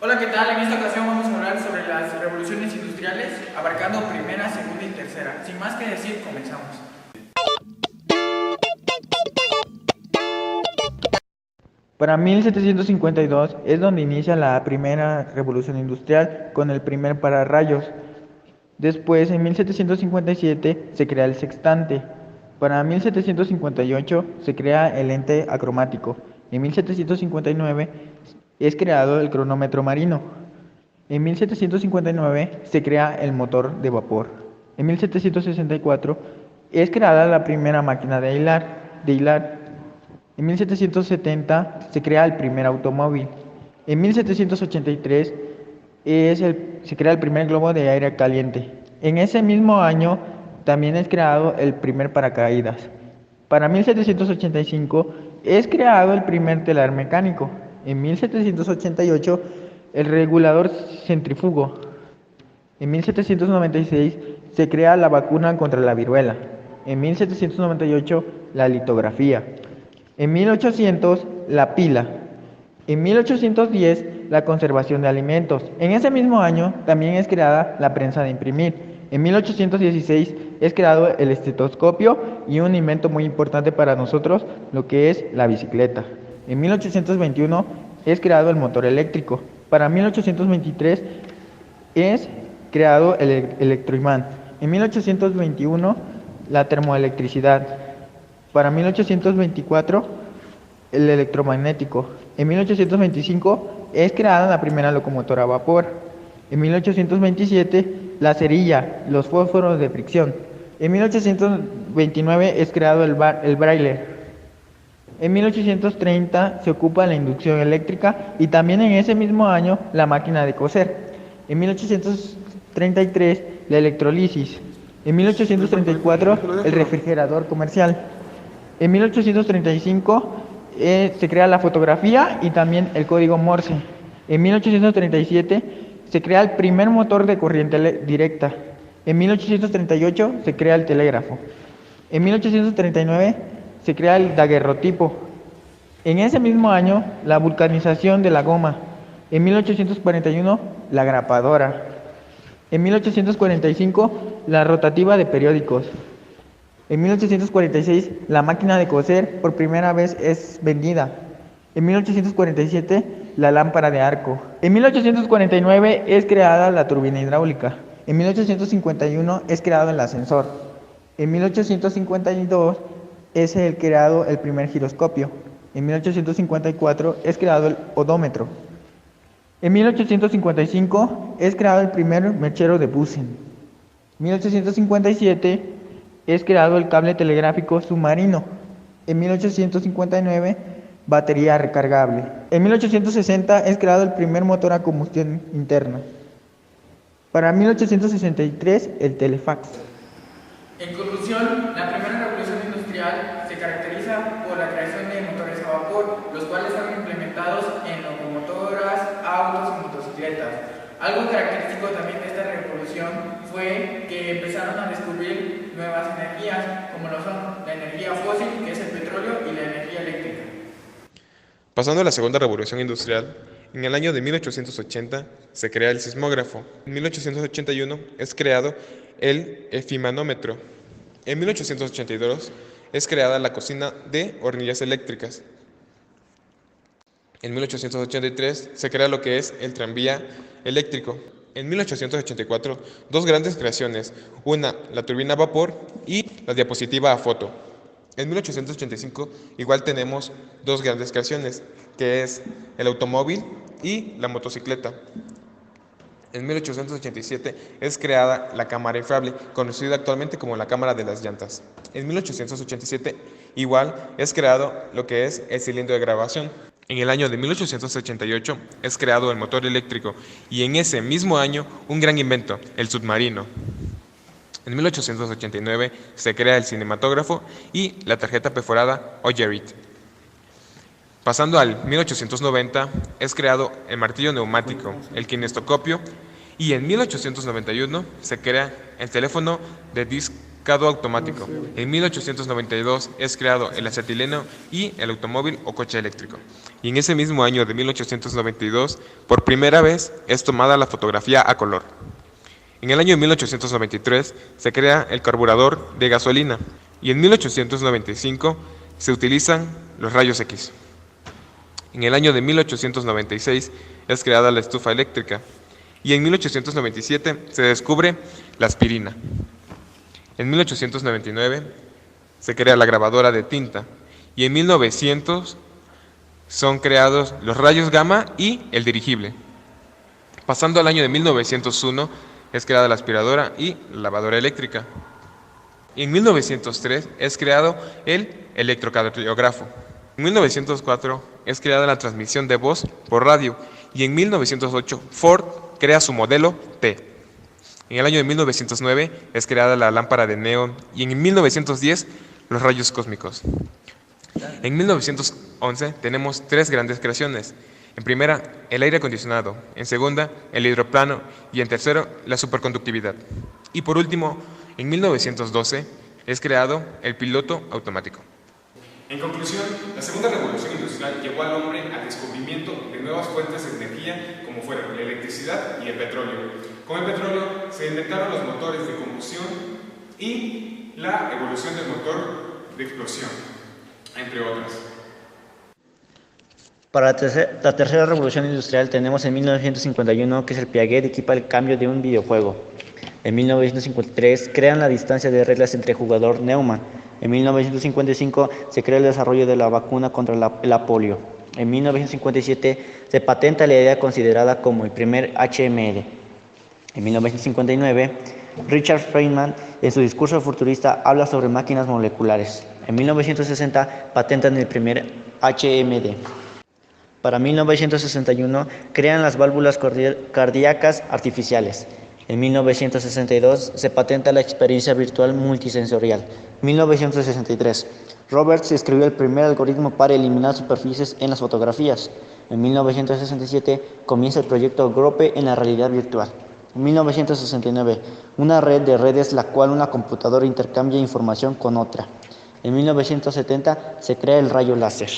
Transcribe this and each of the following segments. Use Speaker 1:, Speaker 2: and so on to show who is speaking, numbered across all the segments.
Speaker 1: Hola, ¿qué tal? En esta ocasión vamos a hablar sobre las revoluciones industriales, abarcando primera, segunda y tercera. Sin más que decir, comenzamos.
Speaker 2: Para 1752 es donde inicia la primera revolución industrial con el primer pararrayos. Después, en 1757, se crea el sextante. Para 1758 se crea el lente acromático. En 1759 es creado el cronómetro marino. En 1759 se crea el motor de vapor. En 1764 es creada la primera máquina de hilar. En 1770 se crea el primer automóvil. En 1783 se crea el primer globo de aire caliente. En ese mismo año también es creado el primer paracaídas. Para 1785 es creado el primer telar mecánico. En 1788 el regulador centrífugo. En 1796 se crea la vacuna contra la viruela. En 1798 la litografía. En 1800 la pila. En 1810 la conservación de alimentos. En ese mismo año también es creada la prensa de imprimir. En 1816 es creado el estetoscopio y un invento muy importante para nosotros, lo que es la bicicleta. En 1821 es creado el motor eléctrico. Para 1823 es creado el electroimán. En 1821 la termoelectricidad. Para 1824 el electromagnético. En 1825 es creada la primera locomotora a vapor. En 1827 la cerilla, los fósforos de fricción. En 1829 es creado el braille. En 1830 se ocupa la inducción eléctrica y también en ese mismo año la máquina de coser. En 1833 la electrolisis. En 1834 el refrigerador comercial. En 1835 se crea la fotografía y también el código Morse. En 1837 se crea el primer motor de corriente directa. En 1838 se crea el telégrafo. En 1839 se crea el daguerrotipo. En ese mismo año la vulcanización de la goma. En 1841 la grapadora. En 1845 la rotativa de periódicos. En 1846 la máquina de coser por primera vez es vendida. En 1847 la lámpara de arco. En 1849 es creada la turbina hidráulica. En 1851 es creado el ascensor. En 1852 es creado el primer giroscopio. En 1854 es creado el odómetro. En 1855 es creado el primer mechero de Bunsen. En 1857 es creado el cable telegráfico submarino. En 1859, batería recargable. En 1860 es creado el primer motor a combustión interna. Para 1863, el telefax.
Speaker 1: En conclusión, la primera revolución industrial se caracteriza por la creación de motores a vapor, los cuales fueron implementados en locomotoras, autos y motocicletas. Algo característico también de esta revolución fue que empezaron a descubrir nuevas energías, como lo son la energía fósil, que es el petróleo, y la energía eléctrica.
Speaker 3: Pasando a la segunda revolución industrial, en el año de 1880 se crea el sismógrafo. En 1881 es creado el efimanómetro. En 1882 es creada la cocina de hornillas eléctricas. En 1883 se crea lo que es el tranvía eléctrico. En 1884, dos grandes creaciones, una, la turbina a vapor y la diapositiva a foto. En 1885 igual tenemos dos grandes creaciones, que es el automóvil y la motocicleta. En 1887 es creada la cámara inflable, conocida actualmente como la cámara de las llantas. En 1887 igual es creado lo que es el cilindro de grabación. En el año de 1888 es creado el motor eléctrico y en ese mismo año un gran invento, el submarino. En 1889 se crea el cinematógrafo y la tarjeta perforada Oyerit. Pasando al 1890 es creado el martillo neumático, el kinestoscopio y en 1891 se crea el teléfono de disc cado automático. En 1892 es creado el acetileno y el automóvil o coche eléctrico. Y en ese mismo año de 1892, por primera vez es tomada la fotografía a color. En el año de 1893 se crea el carburador de gasolina y en 1895 se utilizan los rayos X. En el año de 1896 es creada la estufa eléctrica y en 1897 se descubre la aspirina. En 1899 se crea la grabadora de tinta y en 1900 son creados los rayos gamma y el dirigible. Pasando al año de 1901 es creada la aspiradora y la lavadora eléctrica. En 1903 es creado el electrocardiógrafo. En 1904 es creada la transmisión de voz por radio y en 1908 Ford crea su modelo T. En el año de 1909 es creada la lámpara de neón y en 1910 los rayos cósmicos. En 1911 tenemos tres grandes creaciones. En primera, el aire acondicionado. En segunda, el hidroplano. Y en tercero, la superconductividad. Y por último, en 1912 es creado el piloto automático.
Speaker 4: En conclusión, la segunda revolución industrial llevó al hombre al descubrimiento de nuevas fuentes de energía como fueron la electricidad y el petróleo. Con el petróleo se inventaron los motores de combustión y la evolución del motor de explosión, entre otras.
Speaker 5: Para la tercera revolución industrial tenemos en 1951 que es el Piaget equipa el cambio de un videojuego. En 1953 crean la distancia de reglas entre jugador-Neumann. En 1955 se crea el desarrollo de la vacuna contra la polio. En 1957 se patenta la idea considerada como el primer HMD. En 1959, Richard Feynman en su discurso futurista habla sobre máquinas moleculares. En 1960 patentan el primer HMD. Para 1961 crean las válvulas cardíacas artificiales. En 1962 se patenta la experiencia virtual multisensorial. 1963 Roberts escribió el primer algoritmo para eliminar superficies en las fotografías. En 1967 comienza el proyecto Grope en la realidad virtual. En 1969 una red de redes la cual una computadora intercambia información con otra. En 1970 se crea el rayo láser.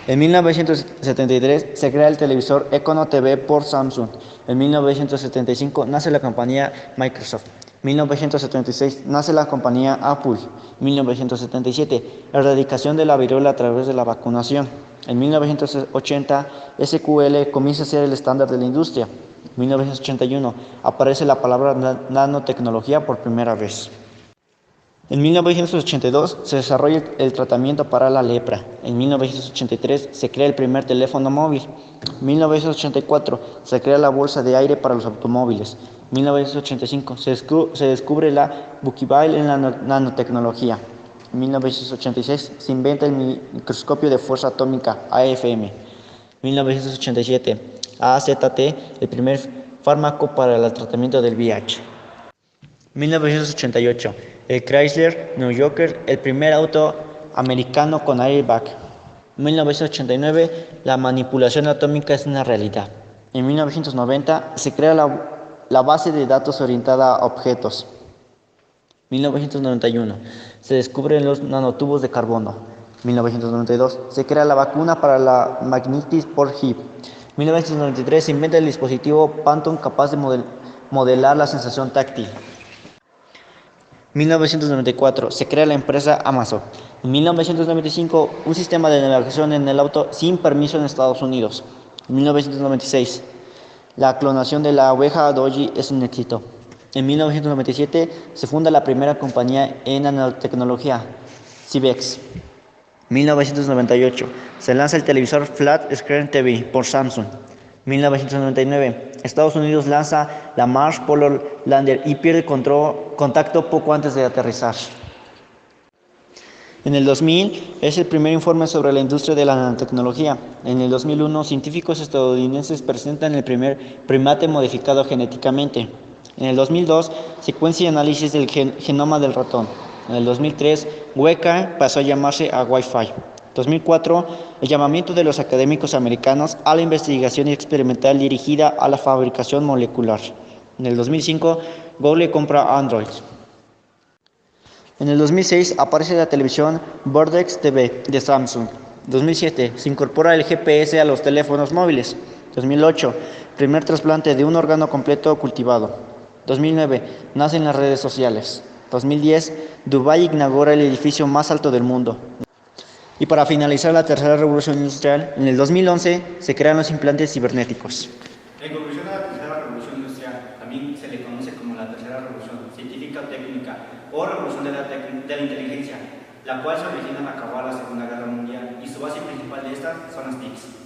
Speaker 5: En 1973 se crea el televisor Econo TV por Samsung. En 1975 nace la compañía Microsoft. En 1976 nace la compañía Apple. En 1977 la erradicación de la viruela a través de la vacunación. En 1980 SQL comienza a ser el estándar de la industria. En 1981 aparece la palabra nanotecnología por primera vez. En 1982 se desarrolla el tratamiento para la lepra. En 1983 se crea el primer teléfono móvil. En 1984 se crea la bolsa de aire para los automóviles. En 1985 se descubre la buquibel en la nanotecnología. En 1986 se inventa el microscopio de fuerza atómica AFM. En 1987 AZT, el primer fármaco para el tratamiento del VIH. 1988, el Chrysler New Yorker, el primer auto americano con airbag. 1989, la manipulación atómica es una realidad. En 1990, se crea la base de datos orientada a objetos. 1991, se descubren los nanotubos de carbono. 1992, se crea la vacuna para la magnitis por HIV. 1993, se inventa el dispositivo Phantom capaz de modelar la sensación táctil. 1994 se crea la empresa Amazon. En 1995 un sistema de navegación en el auto sin permiso en Estados Unidos. En 1996 la clonación de la oveja Dolly es un éxito. En 1997 se funda la primera compañía en nanotecnología, Cibex. En 1998 se lanza el televisor Flat Screen TV por Samsung. 1999, Estados Unidos lanza la Mars Polar Lander y pierde contacto poco antes de aterrizar. En el 2000 es el primer informe sobre la industria de la nanotecnología. En el 2001, científicos estadounidenses presentan el primer primate modificado genéticamente. En el 2002, secuencia y análisis del genoma del ratón. En el 2003, Weka pasó a llamarse a Wi-Fi. 2004, el llamamiento de los académicos americanos a la investigación experimental dirigida a la fabricación molecular. En el 2005, Google compra Android. En el 2006 aparece la televisión Vortex TV de Samsung. 2007 se incorpora el GPS a los teléfonos móviles. 2008 primer trasplante de un órgano completo cultivado. 2009 nacen las redes sociales. 2010 Dubái inaugura el edificio más alto del mundo. Y para finalizar la tercera revolución industrial, en el 2011 se crean los implantes cibernéticos.
Speaker 6: En conclusión a la tercera revolución industrial, también se le conoce como la tercera revolución científica o técnica o revolución de la inteligencia, la cual se origina al acabar la Segunda Guerra Mundial y su base principal de estas son las TICs.